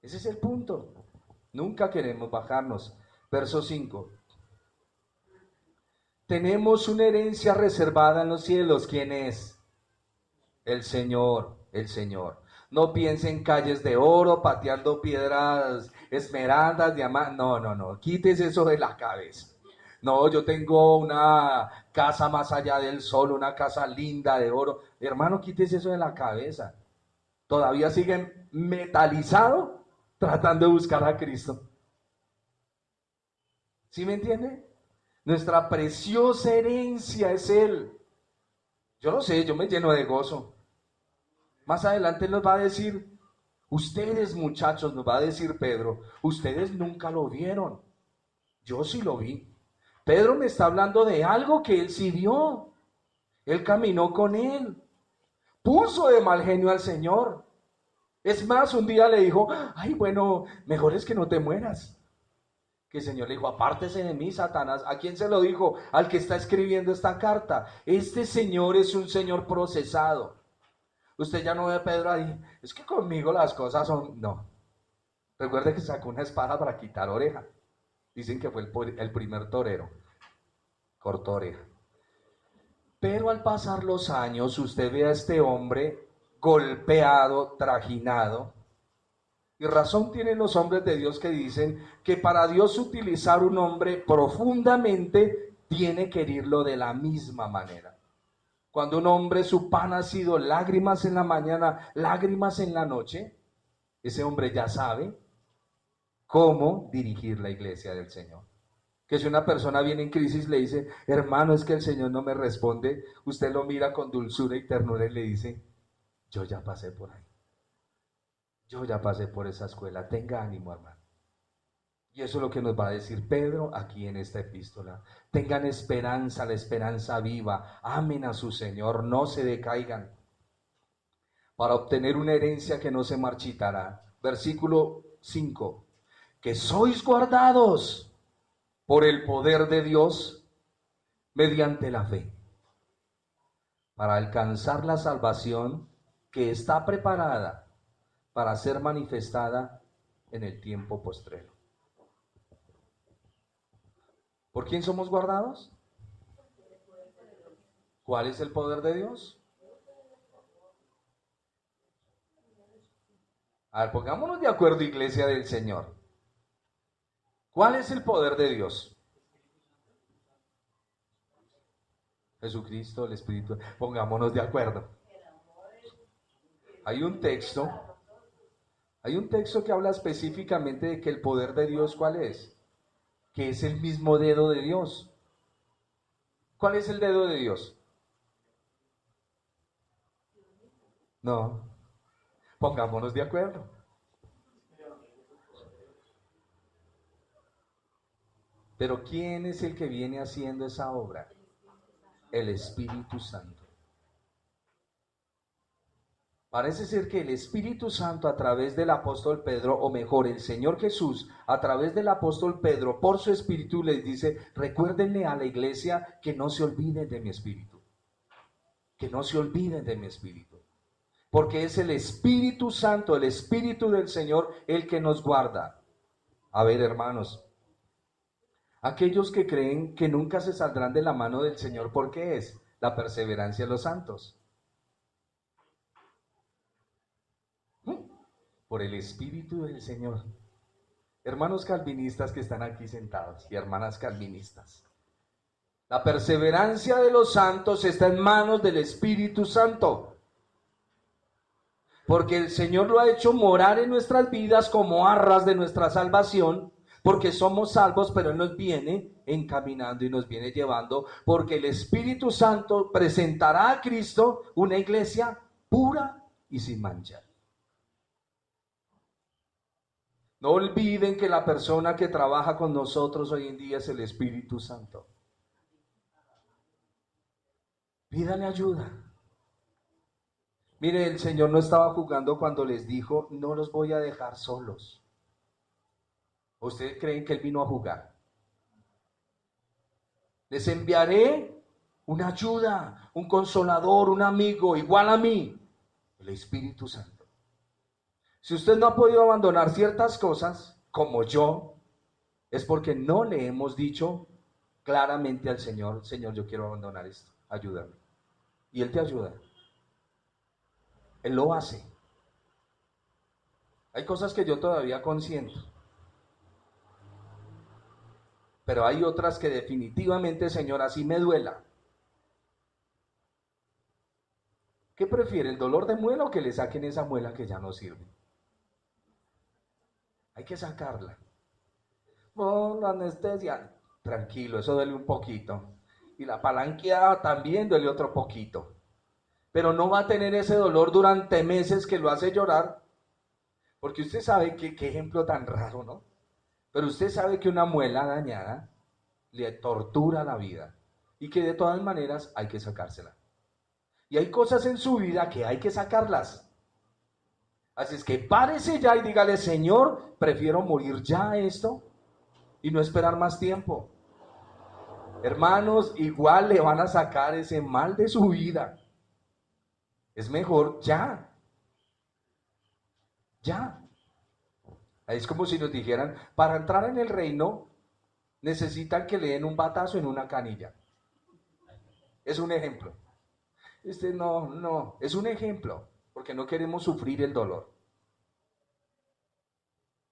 Speaker 1: Ese es el punto. Nunca queremos bajarnos. Verso 5. Tenemos una herencia reservada en los cielos. ¿Quién es? El Señor, el Señor. No piense en calles de oro, pateando piedras, esmeraldas, diamantes. No, no, no. Quítese eso de la cabeza. No, yo tengo una casa más allá del sol, una casa linda de oro. Hermano, quítese eso de la cabeza. Todavía siguen metalizado tratando de buscar a Cristo. ¿Sí me entiende? Nuestra preciosa herencia es Él. Yo lo sé, yo me lleno de gozo. Más adelante nos va a decir, ustedes muchachos, nos va a decir Pedro, ustedes nunca lo vieron. Yo sí lo vi. Pedro me está hablando de algo que él sí vio. Él caminó con él. Puso de mal genio al Señor. Es más, un día le dijo, ay, bueno, mejor es que no te mueras. Que el Señor le dijo, apártese de mí, Satanás. ¿A quién se lo dijo? Al que está escribiendo esta carta. Este Señor es un Señor procesado. Usted ya no ve a Pedro ahí, es que conmigo las cosas son... No. Recuerde que sacó una espada para quitar oreja. Dicen que fue el primer torero. Cortó oreja. Pero al pasar los años, usted ve a este hombre golpeado, trajinado. Y razón tienen los hombres de Dios que dicen que para Dios utilizar un hombre profundamente, tiene que herirlo de la misma manera. Cuando un hombre, su pan ha sido lágrimas en la mañana, lágrimas en la noche, ese hombre ya sabe cómo dirigir la iglesia del Señor. Que si una persona viene en crisis le dice, hermano, es que el Señor no me responde, usted lo mira con dulzura y ternura y le dice, yo ya pasé por ahí. Yo ya pasé por esa escuela, tenga ánimo, hermano. Y eso es lo que nos va a decir Pedro aquí en esta epístola. Tengan esperanza, la esperanza viva, amen a su Señor, no se decaigan, para obtener una herencia que no se marchitará. Versículo 5, que sois guardados por el poder de Dios mediante la fe, para alcanzar la salvación que está preparada para ser manifestada en el tiempo postrero. ¿Por quién somos guardados? ¿Cuál es el poder de Dios? A ver, pongámonos de acuerdo, iglesia del Señor. ¿Cuál es el poder de Dios? Jesucristo, el Espíritu. Pongámonos de acuerdo. Hay un texto que habla específicamente de que el poder de Dios, ¿cuál es? Que es el mismo dedo de Dios. ¿Cuál es el dedo de Dios? No. Pongámonos de acuerdo. Pero ¿quién es el que viene haciendo esa obra? El Espíritu Santo. Parece ser que el Espíritu Santo a través del apóstol Pedro, o mejor, el Señor Jesús a través del apóstol Pedro, por su Espíritu les dice, recuérdenle a la iglesia que no se olviden de mi Espíritu. Que no se olviden de mi Espíritu. Porque es el Espíritu Santo, el Espíritu del Señor, el que nos guarda. A ver, hermanos, aquellos que creen que nunca se saldrán de la mano del Señor, ¿por qué es? La perseverancia de los santos. Por el Espíritu del Señor. Hermanos calvinistas que están aquí sentados y hermanas calvinistas, la perseverancia de los santos está en manos del Espíritu Santo, porque el Señor lo ha hecho morar en nuestras vidas como arras de nuestra salvación, porque somos salvos, pero Él nos viene encaminando y nos viene llevando, porque el Espíritu Santo presentará a Cristo una iglesia pura y sin mancha. No olviden que la persona que trabaja con nosotros hoy en día es el Espíritu Santo. Pídale ayuda. Mire, el Señor no estaba jugando cuando les dijo, no los voy a dejar solos. ¿Ustedes creen que Él vino a jugar? Les enviaré una ayuda, un consolador, un amigo, igual a mí, el Espíritu Santo. Si usted no ha podido abandonar ciertas cosas, como yo, es porque no le hemos dicho claramente al Señor, Señor, yo quiero abandonar esto, ayúdame. Y Él te ayuda. Él lo hace. Hay cosas que yo todavía consiento, pero hay otras que definitivamente, Señor, así me duela. ¿Qué prefiere, el dolor de muela o que le saquen esa muela que ya no sirve? Hay que sacarla. Oh, la anestesia, tranquilo, eso duele un poquito. Y la palanqueada también duele otro poquito. Pero no va a tener ese dolor durante meses que lo hace llorar. Porque usted sabe que, qué ejemplo tan raro, ¿no? Pero usted sabe que una muela dañada le tortura la vida. Y que de todas maneras hay que sacársela. Y hay cosas en su vida que hay que sacarlas. Así es que párese ya y dígale, Señor, prefiero morir ya esto y no esperar más tiempo. Hermanos, igual le van a sacar ese mal de su vida. Es mejor ya. Ya. Es como si nos dijeran, para entrar en el reino necesitan que le den un batazo en una canilla. Es un ejemplo. No, es un ejemplo. Porque no queremos sufrir el dolor.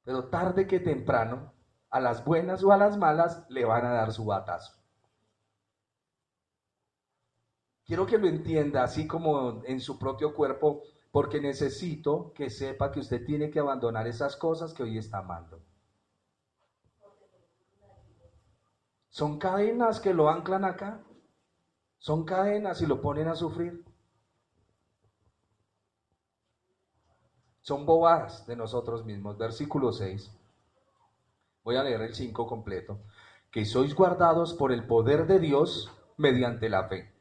Speaker 1: Pero tarde que temprano, a las buenas o a las malas, le van a dar su batazo. Quiero que lo entienda así como en su propio cuerpo, porque necesito que sepa que usted tiene que abandonar esas cosas que hoy está amando. Son cadenas que lo anclan acá. Son cadenas y lo ponen a sufrir. Son bobadas de nosotros mismos. Versículo 6. Voy a leer el 5 completo. Que sois guardados por el poder de Dios mediante la fe,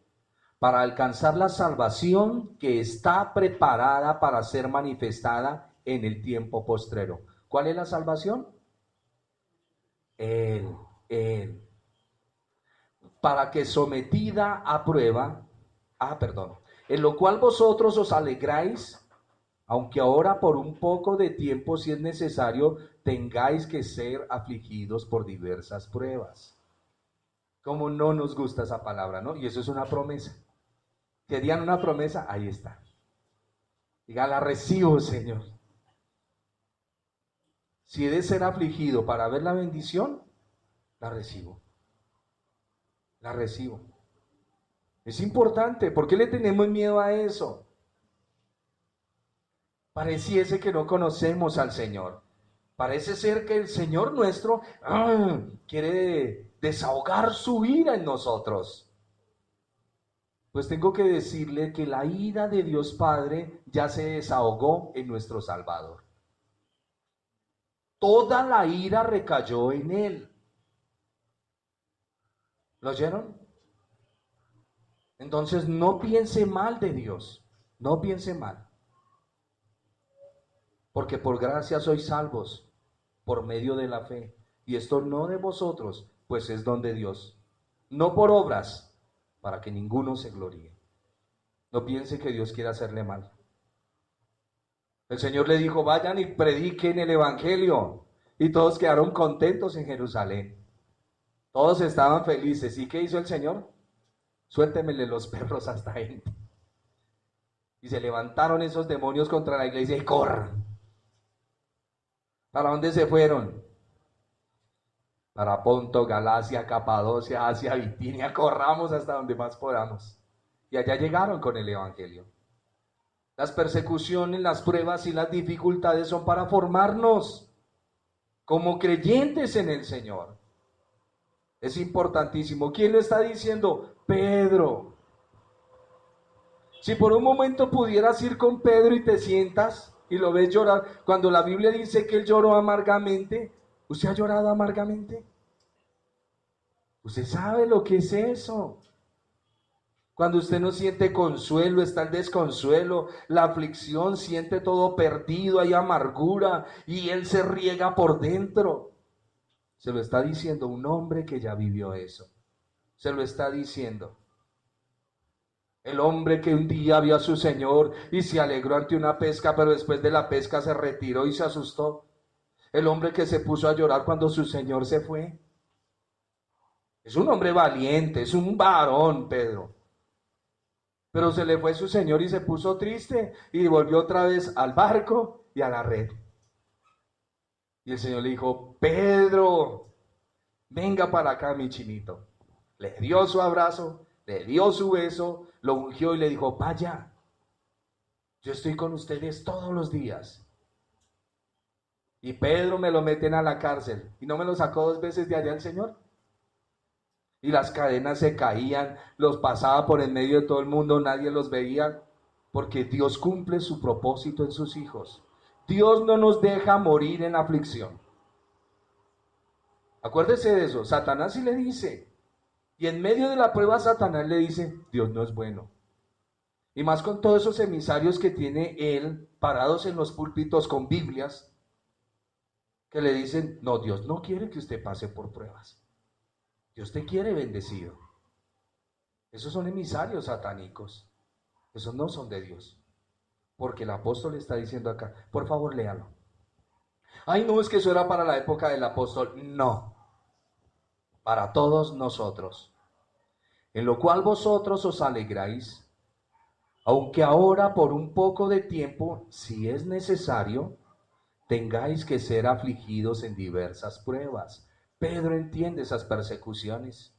Speaker 1: para alcanzar la salvación que está preparada para ser manifestada en el tiempo postrero. ¿Cuál es la salvación? Él. Para que sometida a prueba, en lo cual vosotros os alegráis, aunque ahora por un poco de tiempo, si es necesario, tengáis que ser afligidos por diversas pruebas. Como no nos gusta esa palabra, ¿no? Y eso es una promesa. ¿Querían una promesa? Ahí está. Diga, la recibo, Señor. Si he de ser afligido para ver la bendición, la recibo. La recibo. Es importante. ¿Por qué le tenemos miedo a eso? Pareciese que no conocemos al Señor. Parece ser que el Señor nuestro quiere desahogar su ira en nosotros. Pues tengo que decirle que la ira de Dios Padre ya se desahogó en nuestro Salvador. Toda la ira recayó en Él. ¿Lo oyeron? Entonces no piense mal de Dios, no piense mal. Porque por gracia sois salvos, por medio de la fe. Y esto no de vosotros, pues es don de Dios. No por obras, para que ninguno se gloríe. No piense que Dios quiere hacerle mal. El Señor le dijo, vayan y prediquen el Evangelio. Y todos quedaron contentos en Jerusalén. Todos estaban felices. ¿Y qué hizo el Señor? Suéltemele los perros a esta gente. Y se levantaron esos demonios contra la iglesia y corran. ¿Para dónde se fueron? Para Ponto, Galacia, Capadocia, Asia, Bitinia. Corramos hasta donde más podamos. Y allá llegaron con el Evangelio. Las persecuciones, las pruebas y las dificultades son para formarnos como creyentes en el Señor. Es importantísimo. ¿Quién lo está diciendo? Pedro. Si por un momento pudieras ir con Pedro y te sientas y lo ves llorar, cuando la Biblia dice que él lloró amargamente, ¿usted ha llorado amargamente? ¿Usted sabe lo que es eso? Cuando usted no siente consuelo, está el desconsuelo, la aflicción, siente todo perdido, hay amargura y él se riega por dentro. Se lo está diciendo un hombre que ya vivió eso. Se lo está diciendo. El hombre que un día vio a su Señor y se alegró ante una pesca, pero después de la pesca se retiró y se asustó. El hombre que se puso a llorar cuando su Señor se fue. Es un hombre valiente, es un varón, Pedro. Pero se le fue su Señor y se puso triste y volvió otra vez al barco y a la red. Y el Señor le dijo, Pedro, venga para acá, mi chinito. Le dio su abrazo, le dio su beso, lo ungió y le dijo, vaya, yo estoy con ustedes todos los días. Y Pedro me lo meten a la cárcel. ¿Y no me lo sacó 2 veces de allá el Señor? Y las cadenas se caían, los pasaba por en medio de todo el mundo, nadie los veía, porque Dios cumple su propósito en sus hijos. Dios no nos deja morir en aflicción. Acuérdese de eso, Satanás sí le dice, y en medio de la prueba Satanás le dice, Dios no es bueno. Y más con todos esos emisarios que tiene él, parados en los púlpitos con Biblias, que le dicen, no, Dios no quiere que usted pase por pruebas. Dios te quiere bendecido. Esos son emisarios satánicos. Esos no son de Dios. Porque el apóstol está diciendo acá, por favor léalo. Ay, no, es que eso era para la época del apóstol. No, para todos nosotros. En lo cual vosotros os alegráis, aunque ahora por un poco de tiempo, si es necesario, tengáis que ser afligidos en diversas pruebas. Pedro entiende esas persecuciones.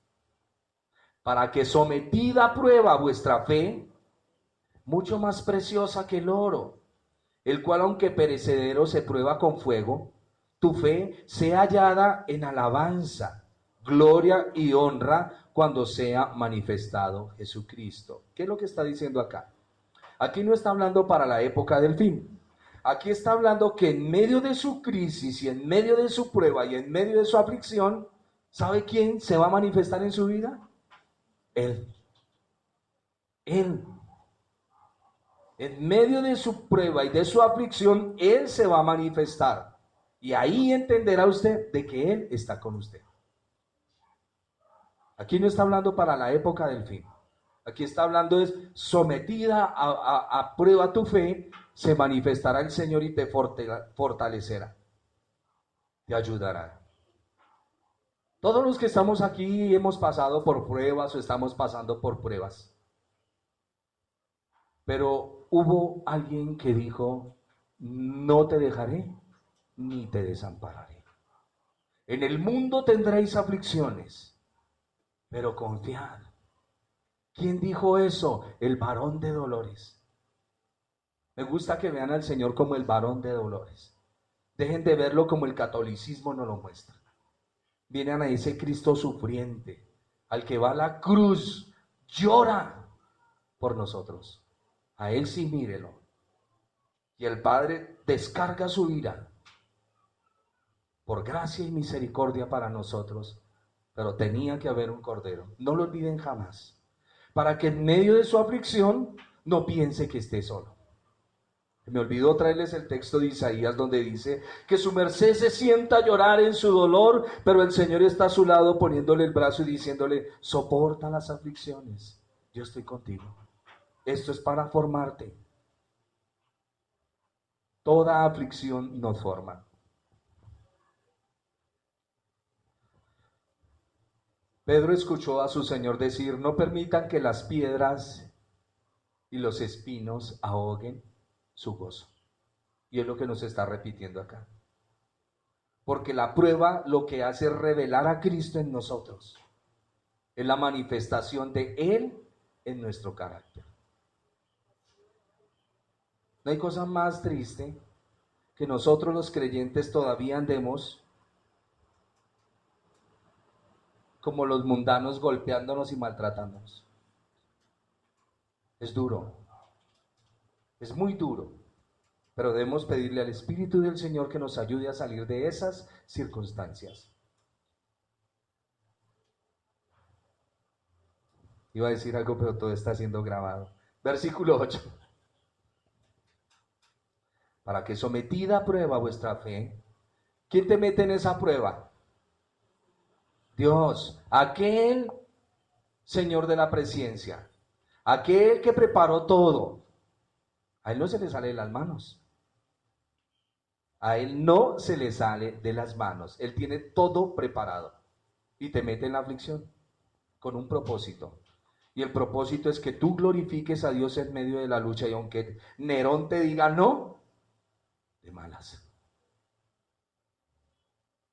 Speaker 1: Para que sometida a prueba vuestra fe, mucho más preciosa que el oro, el cual aunque perecedero se prueba con fuego, tu fe sea hallada en alabanza, gloria y honra cuando sea manifestado Jesucristo. ¿Qué es lo que está diciendo acá? Aquí no está hablando para la época del fin. Aquí está hablando que en medio de su crisis y en medio de su prueba y en medio de su aflicción, ¿sabe quién se va a manifestar en su vida? Él. Él. En medio de su prueba y de su aflicción, Él se va a manifestar. Y ahí entenderá usted de que Él está con usted. Aquí no está hablando para la época del fin. Aquí está hablando es sometida a prueba tu fe, se manifestará el Señor y te fortalecerá, te ayudará. Todos los que estamos aquí hemos pasado por pruebas o estamos pasando por pruebas. Pero hubo alguien que dijo, no te dejaré ni te desampararé. En el mundo tendréis aflicciones, pero confiad. ¿Quién dijo eso? El varón de dolores. Me gusta que vean al Señor como el varón de dolores. Dejen de verlo como el catolicismo nos lo muestra. Vienen a ese Cristo sufriente, al que va a la cruz, llora por nosotros. A Él sí mírelo. Y el Padre descarga su ira por gracia y misericordia para nosotros. pero tenía que haber un cordero. No lo olviden jamás, para que en medio de su aflicción no piense que esté solo. Me olvidó traerles el texto de Isaías donde dice que su merced se sienta a llorar en su dolor, pero el Señor está a su lado poniéndole el brazo y diciéndole: soporta las aflicciones, yo estoy contigo. Esto es para formarte. Toda aflicción nos forma. Pedro escuchó a su Señor decir: no permitan que las piedras y los espinos ahoguen su gozo. Y es lo que nos está repitiendo acá. Porque la prueba lo que hace es revelar a Cristo en nosotros. Es la manifestación de Él en nuestro carácter. No hay cosa más triste que nosotros los creyentes todavía andemos como los mundanos, golpeándonos y maltratándonos. Es duro, es muy duro, pero debemos pedirle al Espíritu del Señor que nos ayude a salir de esas circunstancias. Iba a decir algo, pero todo está siendo grabado. Versículo 8. Para que sometida a prueba vuestra fe. ¿Quién te mete en esa prueba? Dios, aquel Señor de la presciencia, aquel que preparó todo. A Él no se le sale de las manos. A Él no se le sale de las manos. Él tiene todo preparado y te mete en la aflicción con un propósito. Y el propósito es que tú glorifiques a Dios en medio de la lucha, y aunque Nerón te diga no, de malas.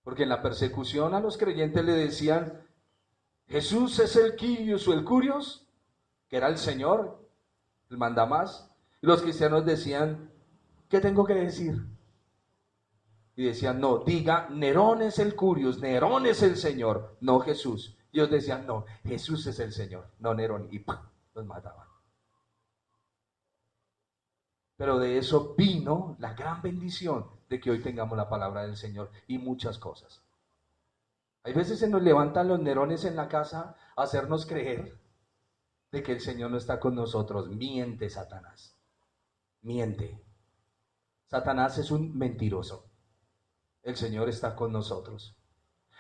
Speaker 1: Porque en la persecución a los creyentes le decían: Jesús es el Kyrios o el Curios, que era el Señor, el mandamás. Y los cristianos decían: ¿qué tengo que decir? Y decían: no, diga, Nerón es el Curios, Nerón es el Señor, no Jesús. Y ellos decían: no, Jesús es el Señor, no Nerón. Y ¡pum!, los mataban. Pero de eso vino la gran bendición de que hoy tengamos la palabra del Señor y muchas cosas. Hay veces se nos levantan los Nerones en la casa a hacernos creer de que el Señor no está con nosotros. Miente Satanás, miente. Satanás es un mentiroso. El Señor está con nosotros.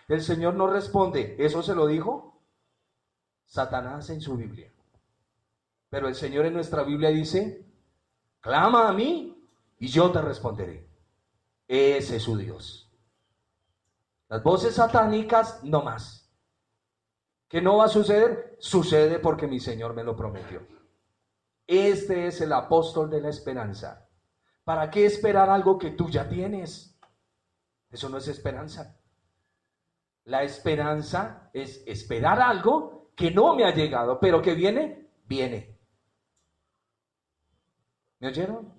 Speaker 1: El Señor no responde. ¿Eso se lo dijo Satanás en su Biblia? Pero el Señor en nuestra Biblia dice: clama a mí y yo te responderé. Ese es su Dios. Las voces satánicas, no más. ¿Qué no va a suceder? Sucede porque mi Señor me lo prometió. Este es el apóstol de la esperanza. ¿Para qué esperar algo que tú ya tienes? Eso no es esperanza. La esperanza es esperar algo que no me ha llegado, pero que viene, viene. ¿Me oyeron?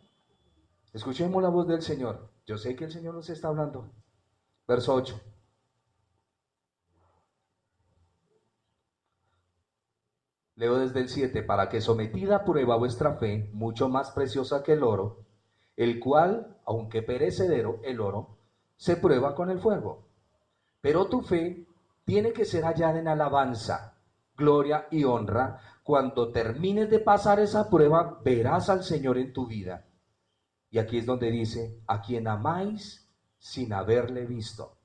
Speaker 1: Escuchemos la voz del Señor. Yo sé que el Señor nos está hablando. Verso 8. Leo desde el 7. Para que sometida a prueba vuestra fe, mucho más preciosa que el oro, el cual, aunque perecedero, el oro, se prueba con el fuego. Pero tu fe tiene que ser hallada en alabanza, gloria y honra. Cuando termines de pasar esa prueba, verás al Señor en tu vida. Y aquí es donde dice: a quien amáis sin haberle visto,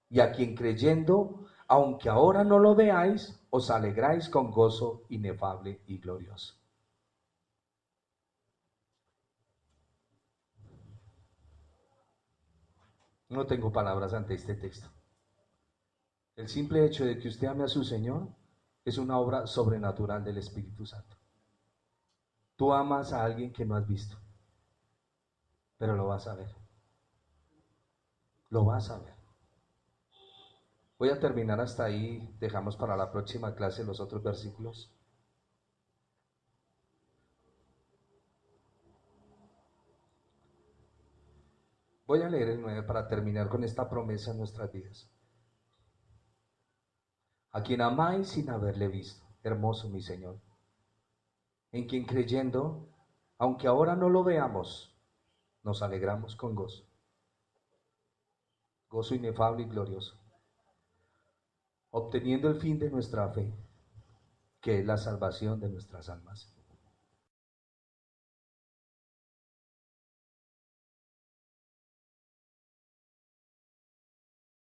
Speaker 1: y a quien creyendo, aunque ahora no lo veáis, os alegráis con gozo inefable y glorioso. No tengo palabras ante este texto. El simple hecho de que usted ame a su Señor es una obra sobrenatural del Espíritu Santo. Tú amas a alguien que no has visto, pero lo vas a ver. Lo vas a ver. Voy a terminar hasta ahí. Dejamos para la próxima clase los otros versículos. Voy a leer el 9 para terminar con esta promesa en nuestras vidas. A quien amáis sin haberle visto, hermoso mi Señor, en quien creyendo, aunque ahora no lo veamos, nos alegramos con gozo. Gozo inefable y glorioso. obteniendo el fin de nuestra fe, que es la salvación de nuestras almas.